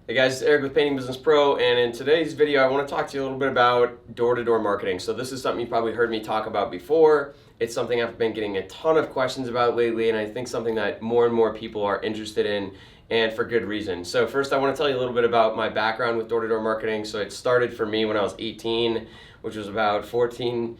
Hey guys, it's Eric with Painting Business Pro, and in today's video I want to talk to you a little bit about door-to-door marketing. So this is something you probably heard me talk about before. It's something I've been getting a ton of questions about lately, and I think something that more and more people are interested in, and for good reason. So first I want to tell you a little bit about my background with door-to-door marketing. So it started for me when I was 18, which was about 14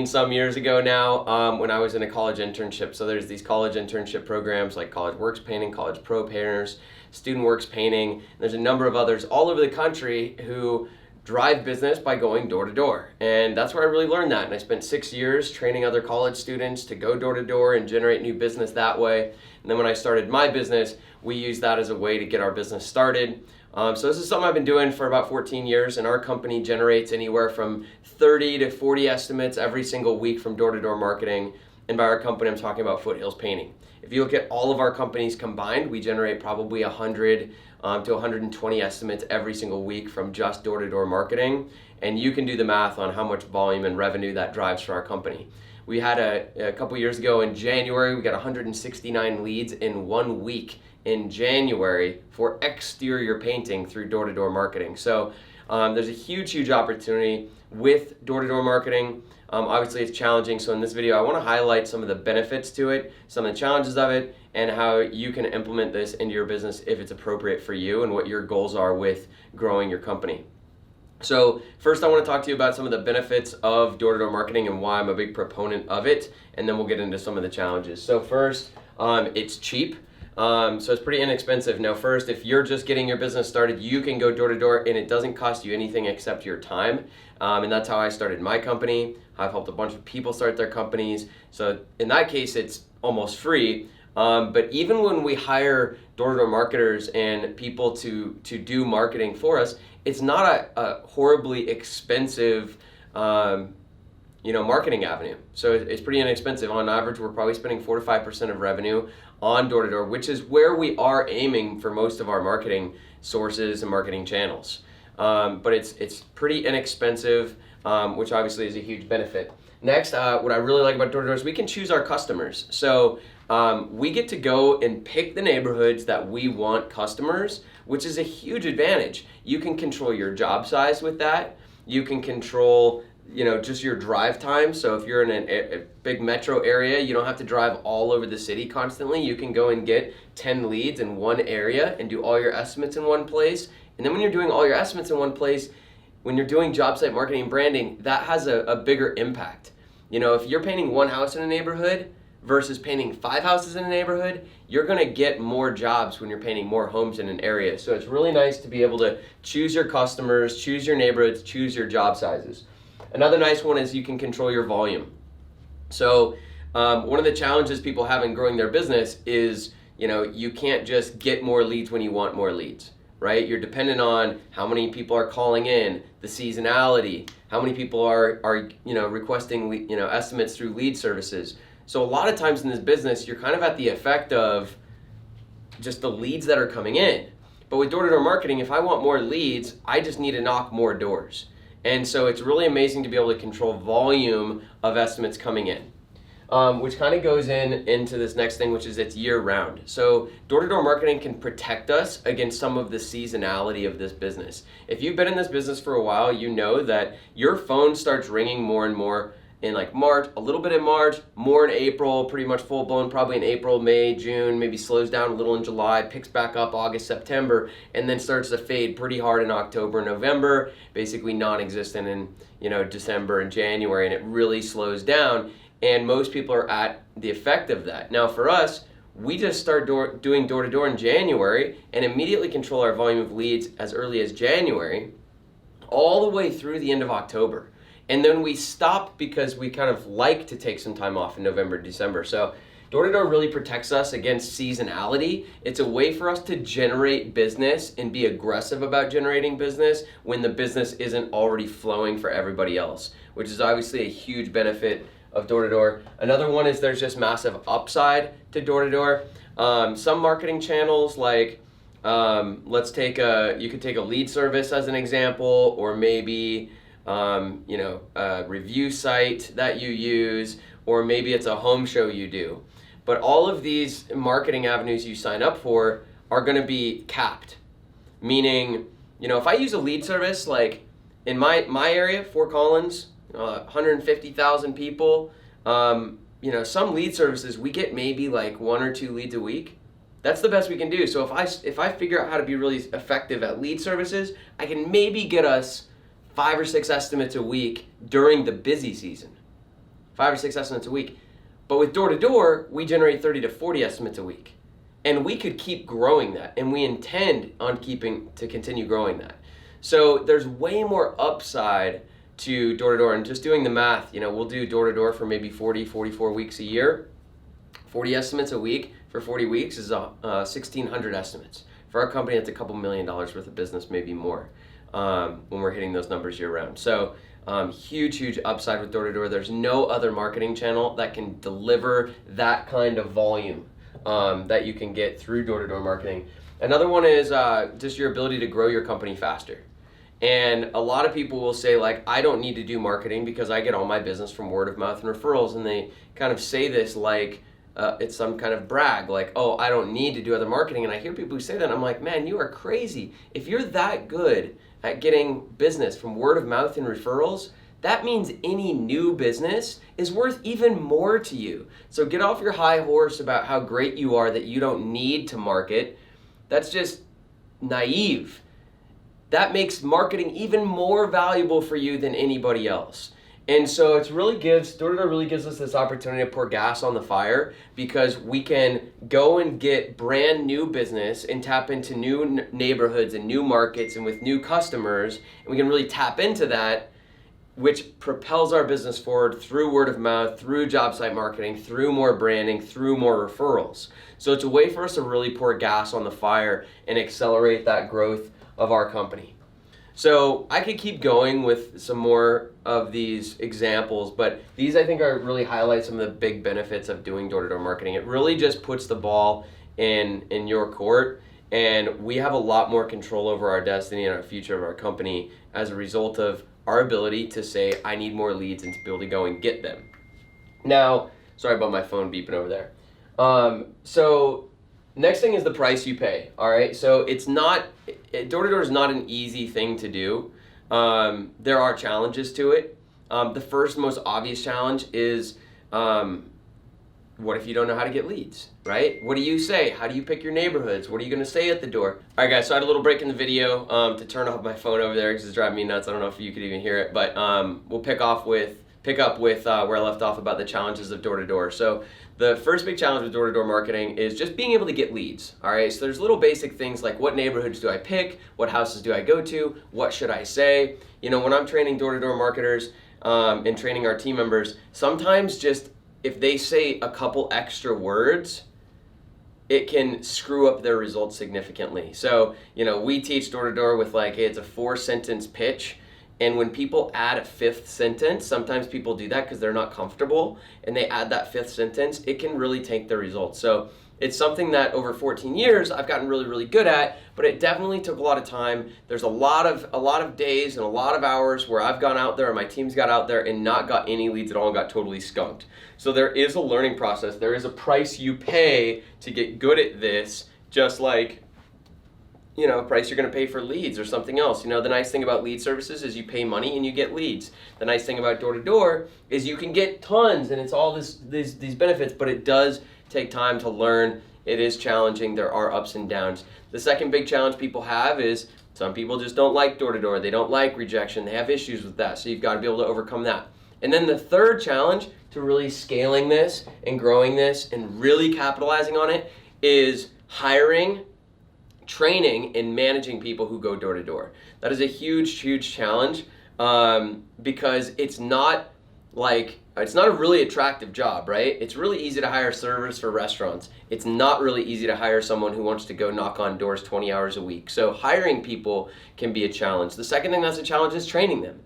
some years ago now, when I was in a college internship. So there's these college internship programs like College Works Painting, College Pro Painters, Student Works Painting. There's a number of others all over the country who drive business by going door to door. And that's where I really learned that. And I spent 6 years training other college students to go door to door and generate new business that way. And then when I started my business, we used that as a way to get our business started. So this is something I've been doing for about 14 years, and our company generates anywhere from 30 to 40 estimates every single week from door-to-door marketing. And by our company, I'm talking about Foothills Painting. If you look at all of our companies combined, we generate probably 100 to 120 estimates every single week from just door-to-door marketing. And you can do the math on how much volume and revenue that drives for our company. We had a couple years ago in January, we got 169 leads in 1 week in January for exterior painting through door-to-door marketing. So there's a huge opportunity with door-to-door marketing. Obviously it's challenging, so in this video I want to highlight some of the benefits to it, some of the challenges of it, and how you can implement this into your business if it's appropriate for you and what your goals are with growing your company. So first I want to talk to you about some of the benefits of door-to-door marketing and why I'm a big proponent of it, and then we'll get into some of the challenges. So first, it's cheap. So it's pretty inexpensive. Now first, if you're just getting your business started, you can go door to door and it doesn't cost you anything except your time. And that's how I started my company. I've helped a bunch of people start their companies. So in that case, it's almost free. But even when we hire door-to-door marketers and people to do marketing for us, it's not a horribly expensive marketing avenue. So it's pretty inexpensive. On average, we're probably spending 4 to 5% of revenue on door-to-door, which is where we are aiming for most of our marketing sources and marketing channels. But it's pretty inexpensive, which obviously is a huge benefit. Next, what I really like about door-to-door is we can choose our customers. So we get to go and pick the neighborhoods that we want customers, which is a huge advantage. You can control your job size with that. You can control just your drive time. So if you're in a big metro area, you don't have to drive all over the city constantly. You can go and get 10 leads in one area and do all your estimates in one place. And then when you're doing all your estimates in one place, when you're doing job site marketing and branding, that has a bigger impact. If you're painting one house in a neighborhood versus painting 5 houses in a neighborhood, you're gonna get more jobs when you're painting more homes in an area. So it's really nice to be able to choose your customers, choose your neighborhoods, choose your job sizes. Another nice one is you can control your volume. So one of the challenges people have in growing their business is, you can't just get more leads when you want more leads, right? You're dependent on how many people are calling in, the seasonality, how many people are requesting estimates through lead services. So a lot of times in this business, you're kind of at the effect of just the leads that are coming in. But with door-to-door marketing, if I want more leads, I just need to knock more doors. And so it's really amazing to be able to control volume of estimates coming in, which kind of goes into this next thing, which is it's year round. So door-to-door marketing can protect us against some of the seasonality of this business. If you've been in this business for a while, you know that your phone starts ringing more and more in like March, a little bit in March, more in April, pretty much full blown probably in April, May, June, maybe slows down a little in July, picks back up August, September, and then starts to fade pretty hard in October, November, basically non-existent in December and January, and it really slows down, and most people are at the effect of that. Now for us, we just start doing door-to-door in January and immediately control our volume of leads as early as January, all the way through the end of October. And then we stop because we kind of like to take some time off in November, December. So door-to-door really protects us against seasonality. It's a way for us to generate business and be aggressive about generating business when the business isn't already flowing for everybody else, which is obviously a huge benefit of door-to-door. Another one is there's just massive upside to door-to-door. Some marketing channels like you could take a lead service as an example, or maybe a review site that you use, or maybe it's a home show you do. But all of these marketing avenues you sign up for are going to be capped. Meaning, if I use a lead service, like in my area, Fort Collins, 150,000 people, some lead services, we get maybe like 1 or 2 leads a week. That's the best we can do. So if I figure out how to be really effective at lead services, I can maybe get us 5 or 6 estimates a week during the busy season. 5 or 6 estimates a week. But with door-to-door, we generate 30 to 40 estimates a week. And we could keep growing that, and we intend on continue growing that. So there's way more upside to door-to-door, and just doing the math, we'll do door-to-door for maybe 40, 44 weeks a year. 40 estimates a week for 40 weeks is 1,600 estimates. For our company, that's a couple $1 million worth of business, maybe more, when we're hitting those numbers year round. So huge upside with door-to-door. There's no other marketing channel that can deliver that kind of volume that you can get through door-to-door marketing. Another one is just your ability to grow your company faster. And a lot of people will say, like, I don't need to do marketing because I get all my business from word of mouth and referrals. And they kind of say this like it's some kind of brag, like, oh, I don't need to do other marketing. And I hear people who say that, and I'm like, man, you are crazy. If you're that good at getting business from word of mouth and referrals, that means any new business is worth even more to you. So get off your high horse about how great you are that you don't need to market. That's just naive. That makes marketing even more valuable for you than anybody else. And so door-to-door really gives us this opportunity to pour gas on the fire, because we can go and get brand new business and tap into new neighborhoods and new markets and with new customers, and we can really tap into that, which propels our business forward through word of mouth, through job site marketing, through more branding, through more referrals. So it's a way for us to really pour gas on the fire and accelerate that growth of our company. So I could keep going with some more of these examples, but these I think really highlight some of the big benefits of doing door-to-door marketing. It really just puts the ball in your court, and we have a lot more control over our destiny and our future of our company as a result of our ability to say, I need more leads, and to be able to go and get them. Now, sorry about my phone beeping over there. So next thing is the price you pay. All right, so door-to-door is not an easy thing to do. There are challenges to it. The first most obvious challenge is, what if you don't know how to get leads, right? What do you say? How do you pick your neighborhoods? What are you gonna say at the door? All right, guys, so I had a little break in the video to turn off my phone over there because it's driving me nuts. I don't know if you could even hear it, but we'll pick up with where I left off about the challenges of door-to-door. So the first big challenge with door-to-door marketing is just being able to get leads. All right, so there's little basic things like, what neighborhoods do I pick? What houses do I go to? What should I say? When I'm training door-to-door marketers and training our team members, sometimes just if they say a couple extra words, it can screw up their results significantly. So, we teach door-to-door with like, hey, it's a 4-sentence pitch. And when people add a 5th sentence, sometimes people do that because they're not comfortable, and they add that 5th sentence, it can really tank their results. So it's something that over 14 years I've gotten really, really good at, but it definitely took a lot of time. There's a lot of days and a lot of hours where I've gone out there and my team's got out there and not got any leads at all and got totally skunked. So there is a learning process. There is a price you pay to get good at this, just like price you're going to pay for leads or something else. The nice thing about lead services is you pay money and you get leads. The nice thing about door-to-door is you can get tons, and it's all these benefits, but it does take time to learn. It is challenging. There are ups and downs. The second big challenge people have is some people just don't like door-to-door. They don't like rejection. They have issues with that. So you've got to be able to overcome that. And then the third challenge to really scaling this and growing this and really capitalizing on it is hiring, training, and managing people who go door to door. That is a huge challenge because it's not a really attractive job, right? It's really easy to hire servers for restaurants. It's not really easy to hire someone who wants to go knock on doors 20 hours a week. So hiring people can be a challenge. The second thing that's a challenge is training them.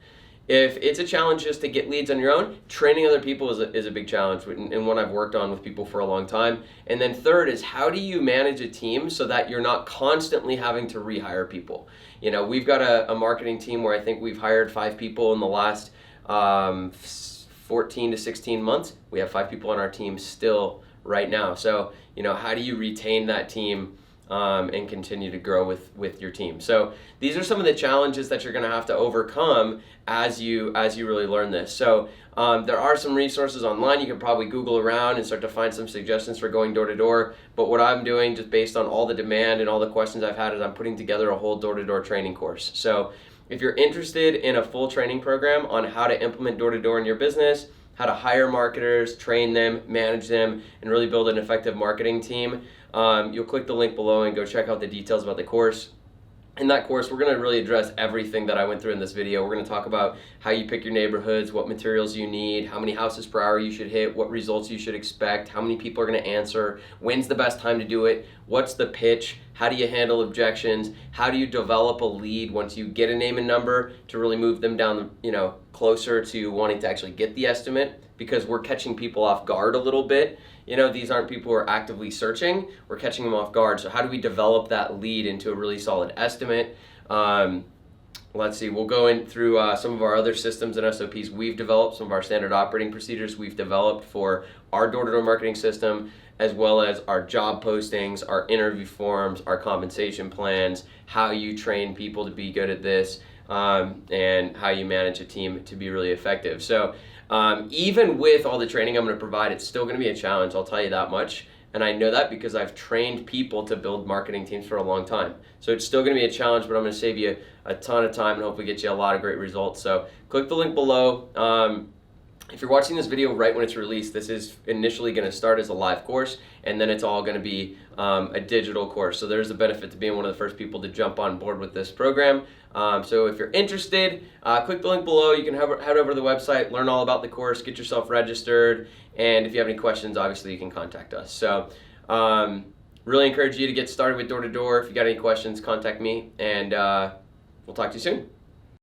If it's a challenge just to get leads on your own, training other people is a big challenge and one I've worked on with people for a long time. And then third is, how do you manage a team so that you're not constantly having to rehire people? We've got a marketing team where I think we've hired 5 people in the last 14 to 16 months. We have 5 people on our team still right now. So, how do you retain that team and continue to grow with your team. So these are some of the challenges that you're going to have to overcome as you really learn this. So there are some resources online. You can probably Google around and start to find some suggestions for going door to door. But what I'm doing, just based on all the demand and all the questions I've had, is I'm putting together a whole door to door training course. So if you're interested in a full training program on how to implement door to door in your business, how to hire marketers, train them, manage them, and really build an effective marketing team, you'll click the link below and go check out the details about the course. In that course, we're going to really address everything that I went through in this video. We're going to talk about how you pick your neighborhoods, what materials you need, how many houses per hour you should hit, what results you should expect, how many people are going to answer, when's the best time to do it, what's the pitch, how do you handle objections, how do you develop a lead once you get a name and number to really move them down, closer to wanting to actually get the estimate, because we're catching people off guard a little bit. These aren't people who are actively searching. We're catching them off guard. So how do we develop that lead into a really solid estimate? Let's see, we'll go in through some of our other systems and SOPs we've developed, some of our standard operating procedures we've developed for our door-to-door marketing system, as well as our job postings, our interview forms, our compensation plans, how you train people to be good at this, and how you manage a team to be really effective. So even with all the training I'm going to provide, it's still going to be a challenge, I'll tell you that much. And I know that because I've trained people to build marketing teams for a long time. So it's still going to be a challenge, but I'm going to save you a ton of time and hopefully get you a lot of great results. So click the link below. If you're watching this video right when it's released, this is initially going to start as a live course, and then it's all going to be a digital course. So there's a benefit to being one of the first people to jump on board with this program. So if you're interested, click the link below. You can head over to the website, learn all about the course, get yourself registered, and if you have any questions, obviously you can contact us. So really encourage you to get started with door-to-door. If you got any questions, contact me, and we'll talk to you soon.